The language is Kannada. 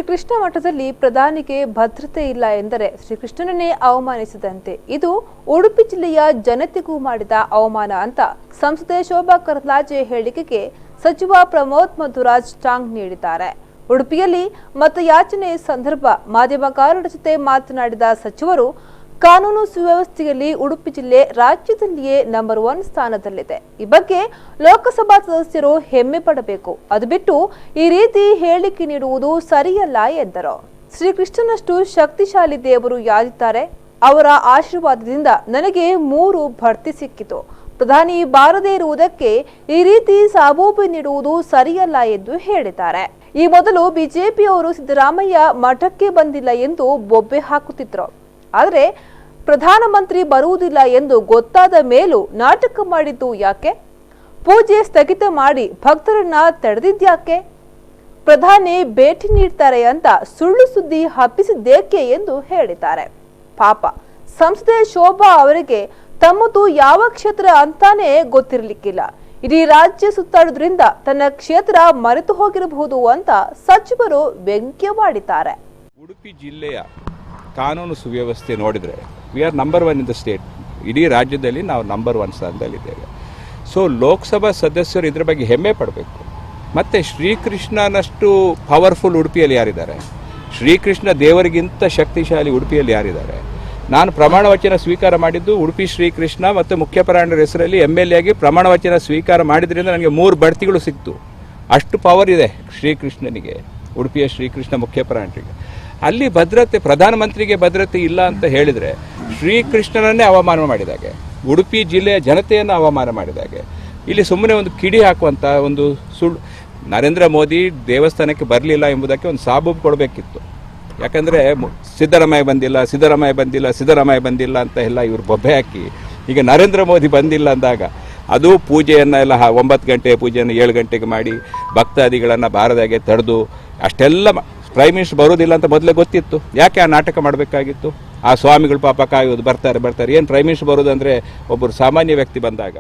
ಶ್ರೀಕೃಷ್ಣ ಮಠದಲ್ಲಿ ಪ್ರಧಾನಿಗೆ ಭದ್ರತೆ ಇಲ್ಲ ಎಂದರೆ ಶ್ರೀಕೃಷ್ಣನನ್ನೇ ಅವಮಾನಿಸಿದಂತೆ. ಇದು ಉಡುಪಿ ಜಿಲ್ಲೆಯ ಜನತೆಗೂ ಮಾಡಿದ ಅವಮಾನ ಅಂತ ಸಂಸದೆ ಶೋಭಾ ಕರಂದ್ಲಾಜೆ ಹೇಳಿಕೆಗೆ ಸಚಿವ ಪ್ರಮೋದ್ ಮಧುರಾಜ್ ಟಾಂಗ್ ನೀಡಿದ್ದಾರೆ. ಉಡುಪಿಯಲ್ಲಿ ಮತಯಾಚನೆ ಸಂದರ್ಭ ಮಾಧ್ಯಮಗಾರರ ಜೊತೆ ಮಾತನಾಡಿದ ಸಚಿವರು, ಕಾನೂನು ಸುವ್ಯವಸ್ಥೆಯಲ್ಲಿ ಉಡುಪಿ ಜಿಲ್ಲೆ ರಾಜ್ಯದಲ್ಲಿಯೇ ನಂಬರ್ 1 ಸ್ಥಾನದಲ್ಲಿದೆ. ಈ ಬಗ್ಗೆ ಲೋಕಸಭಾ ಸದಸ್ಯರು ಹೆಮ್ಮೆ ಪಡಬೇಕು. ಅದು ಬಿಟ್ಟು ಈ ರೀತಿ ಹೇಳಿಕೆ ನೀಡುವುದು ಸರಿಯಲ್ಲ ಎಂದರು. ಶ್ರೀಕೃಷ್ಣನಷ್ಟು ಶಕ್ತಿಶಾಲಿ ದೇವರು ಯಾರಿದ್ದಾರೆ? ಅವರ ಆಶೀರ್ವಾದದಿಂದ ನನಗೆ 3 ಬಡ್ತಿ ಸಿಕ್ಕಿತು. ಪ್ರಧಾನಿ ಬಾರದೇ ಇರುವುದಕ್ಕೆ ಈ ರೀತಿ ಸಾಬೂಬು ನೀಡುವುದು ಸರಿಯಲ್ಲ ಎಂದು ಹೇಳಿದ್ದಾರೆ. ಈ ಮೊದಲು ಬಿಜೆಪಿಯವರು ಸಿದ್ದರಾಮಯ್ಯ ಮಠಕ್ಕೆ ಬಂದಿಲ್ಲ ಎಂದು ಬೊಬ್ಬೆ ಹಾಕುತ್ತಿದ್ರು. ಆದರೆ ಪ್ರಧಾನಮಂತ್ರಿ ಬರುವುದಿಲ್ಲ ಎಂದು ಗೊತ್ತಾದ ಮೇಲೂ ನಾಟಕ ಮಾಡಿದ್ದು ಯಾಕೆ? ಪೂಜೆ ಸ್ಥಗಿತ ಮಾಡಿ ಭಕ್ತರನ್ನ ತಡೆದಿದ್ಯಾಕೆ? ಪ್ರಧಾನಿ ಭೇಟಿ ನೀಡ್ತಾರೆ ಅಂತ ಸುಳ್ಳು ಸುದ್ದಿ ಹಬ್ಬಿಸಿದ್ದೇಕೆ ಎಂದು ಹೇಳಿದ್ದಾರೆ. ಪಾಪ ಸಂಸದೆ ಶೋಭಾ ಅವರಿಗೆ ತಮ್ಮದು ಯಾವ ಕ್ಷೇತ್ರ ಅಂತಾನೆ ಗೊತ್ತಿರಲಿಕ್ಕಿಲ್ಲ. ಇಡೀ ರಾಜ್ಯ ಸುತ್ತಾಡುವುದರಿಂದ ತನ್ನ ಕ್ಷೇತ್ರ ಮರೆತು ಹೋಗಿರಬಹುದು ಅಂತ ಸಚಿವರು ವ್ಯಂಗ್ಯವಾಡಿದ್ದಾರೆ. ಉಡುಪಿ ಜಿಲ್ಲೆಯ ಕಾನೂನು ಸುವ್ಯವಸ್ಥೆ ನೋಡಿದರೆ we are number 1 in the state. ಇಡೀ ರಾಜ್ಯದಲ್ಲಿ ನಾವು ನಂಬರ್ 1 ಸ್ಥಾನದಲ್ಲಿದ್ದೇವೆ. ಸೊ ಲೋಕಸಭಾ ಸದಸ್ಯರು ಇದ್ರ ಬಗ್ಗೆ ಹೆಮ್ಮೆ ಪಡಬೇಕು. ಮತ್ತು ಶ್ರೀಕೃಷ್ಣನಷ್ಟು ಪವರ್ಫುಲ್ ಉಡುಪಿಯಲ್ಲಿ ಯಾರಿದ್ದಾರೆ? ಶ್ರೀಕೃಷ್ಣ ದೇವರಿಗಿಂತ ಶಕ್ತಿಶಾಲಿ ಉಡುಪಿಯಲ್ಲಿ ಯಾರಿದ್ದಾರೆ? ನಾನು ಪ್ರಮಾಣ ವಚನ ಸ್ವೀಕಾರ ಮಾಡಿದ್ದು ಉಡುಪಿ ಶ್ರೀಕೃಷ್ಣ ಮತ್ತು ಮುಖ್ಯಪ್ರಾಣರ ಹೆಸರಲ್ಲಿ MLA ಆಗಿ ಪ್ರಮಾಣ ವಚನ ಸ್ವೀಕಾರ ಮಾಡಿದ್ರಿಂದ ನನಗೆ 3 ಬಡ್ತಿಗಳು ಸಿಕ್ತು. ಅಷ್ಟು ಪವರ್ ಇದೆ ಶ್ರೀಕೃಷ್ಣನಿಗೆ, ಉಡುಪಿಯ ಶ್ರೀಕೃಷ್ಣ ಮುಖ್ಯಪ್ರಾಣರಿಗೆ. ಅಲ್ಲಿ ಭದ್ರತೆ, ಪ್ರಧಾನಮಂತ್ರಿಗೆ ಭದ್ರತೆ ಇಲ್ಲ ಅಂತ ಹೇಳಿದರೆ ಶ್ರೀಕೃಷ್ಣನನ್ನೇ ಅವಮಾನ ಮಾಡಿದಾಗೆ, ಉಡುಪಿ ಜಿಲ್ಲೆಯ ಜನತೆಯನ್ನು ಅವಮಾನ ಮಾಡಿದಾಗೆ. ಇಲ್ಲಿ ಸುಮ್ಮನೆ ಒಂದು ಕಿಡಿ ಹಾಕುವಂಥ ಒಂದು ಸುಳ್ಳು. ನರೇಂದ್ರ ಮೋದಿ ದೇವಸ್ಥಾನಕ್ಕೆ ಬರಲಿಲ್ಲ ಎಂಬುದಕ್ಕೆ ಒಂದು ಸಾಬೂಬು ಕೊಡಬೇಕಿತ್ತು. ಯಾಕಂದರೆ ಸಿದ್ದರಾಮಯ್ಯ ಬಂದಿಲ್ಲ ಅಂತ ಎಲ್ಲ ಇವರು ಬೊಬ್ಬೆ ಹಾಕಿ ಈಗ ನರೇಂದ್ರ ಮೋದಿ ಬಂದಿಲ್ಲ ಅಂದಾಗ ಅದು ಪೂಜೆಯನ್ನು ಎಲ್ಲ 9 ಗಂಟೆ ಪೂಜೆಯನ್ನು 7 ಗಂಟೆಗೆ ಮಾಡಿ ಭಕ್ತಾದಿಗಳನ್ನು ಬಾರದಾಗೆ ತಡೆದು ಅಷ್ಟೆಲ್ಲ ಪ್ರೈಮ್ ಮಿನಿಸ್ಟರ್ ಬರೋದಿಲ್ಲ ಅಂತ ಮೊದಲೇ ಗೊತ್ತಿತ್ತು. ಯಾಕೆ ಆ ನಾಟಕ ಮಾಡಬೇಕಾಗಿತ್ತು? ಆ ಸ್ವಾಮಿಗಳು ಪಾಪ ಕಾಯೋದು ಬರ್ತಾರೆ. ಏನು ಪ್ರೈಮ್ ಮಿನಿಸ್ಟರ್ ಬರೋದಂದರೆ ಒಬ್ಬರು ಸಾಮಾನ್ಯ ವ್ಯಕ್ತಿ ಬಂದಾಗ